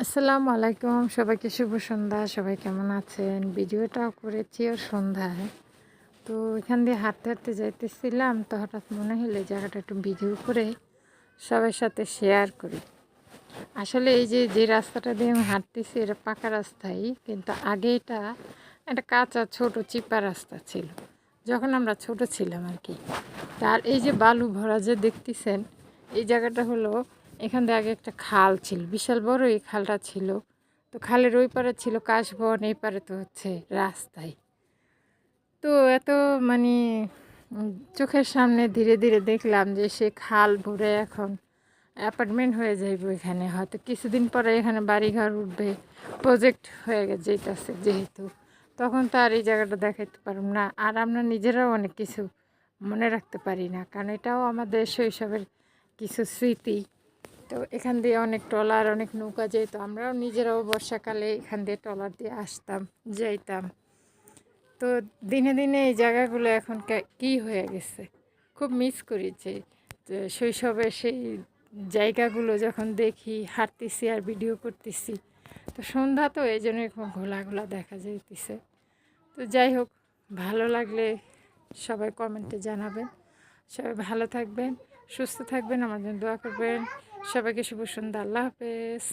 আসসালামু আলাইকুম, সবাইকে শুভ সন্ধ্যা। সবাই কেমন আছেন? ভিডিওটাও করেছি ওর সন্ধ্যায়। তো এখান দিয়ে হাঁটতে হাঁটতে যাইতেছিলাম, তো হঠাৎ মনে হলো এই জায়গাটা একটু ভিডিও করে সবার সাথে শেয়ার করি। আসলে এই যে যে রাস্তাটা দিয়ে আমি হাঁটতেছি এটা পাকা রাস্তাই, কিন্তু আগে এটা একটা কাঁচা ছোট চিপা রাস্তা ছিল, যখন আমরা ছোট ছিলাম আর কি। তার এই যে বালু ভরা যে দেখতেছেন, এই জায়গাটা হলো, এখান দিয়ে আগে একটা খাল ছিল, বিশাল বড় এই খালটা ছিল। তো খালের ওই পারে ছিল কাশবন, এই পারে তো হচ্ছে রাস্তায়। তো এত মানে চোখের সামনে ধীরে ধীরে দেখলাম যে সে খাল ভরে এখন অ্যাপার্টমেন্ট হয়ে যাইব। এখানে হয়তো কিছুদিন পরে এখানে বাড়িঘর উঠবে, প্রজেক্ট হয়ে যেতেছে যেহেতু, তখন তো আর এই জায়গাটা দেখাইতে পারব না। আর আমরা নিজেরাও অনেক কিছু মনে রাখতে পারি না, কারণ এটাও আমাদের শৈশবের কিছু স্মৃতি। তো এখান দিয়ে অনেক ট্রলার, অনেক নৌকা যেত, আমরাও নিজেরাও বর্ষাকালে এখান দিয়ে ট্রলার দিয়ে আসতাম, যাইতাম। তো দিনে দিনে এই জায়গাগুলো এখন কী হয়ে গেছে, খুব মিস করি যে শৈশবের সেই জায়গাগুলো যখন দেখি, হাঁটতেছি আর ভিডিও করতেছি। তো সন্ধ্যা তো এই জন্য এরকম ঘোলা ঘোলা দেখা যাইতেছে। তো যাই হোক, ভালো লাগলে সবাই কমেন্টে জানাবেন। সবাই ভালো থাকবেন, সুস্থ থাকবেন, আমার জন্য দোয়া করবেন। সবাইকে শুভ সন্ধ্যা, আল্লাহ হাফেজ।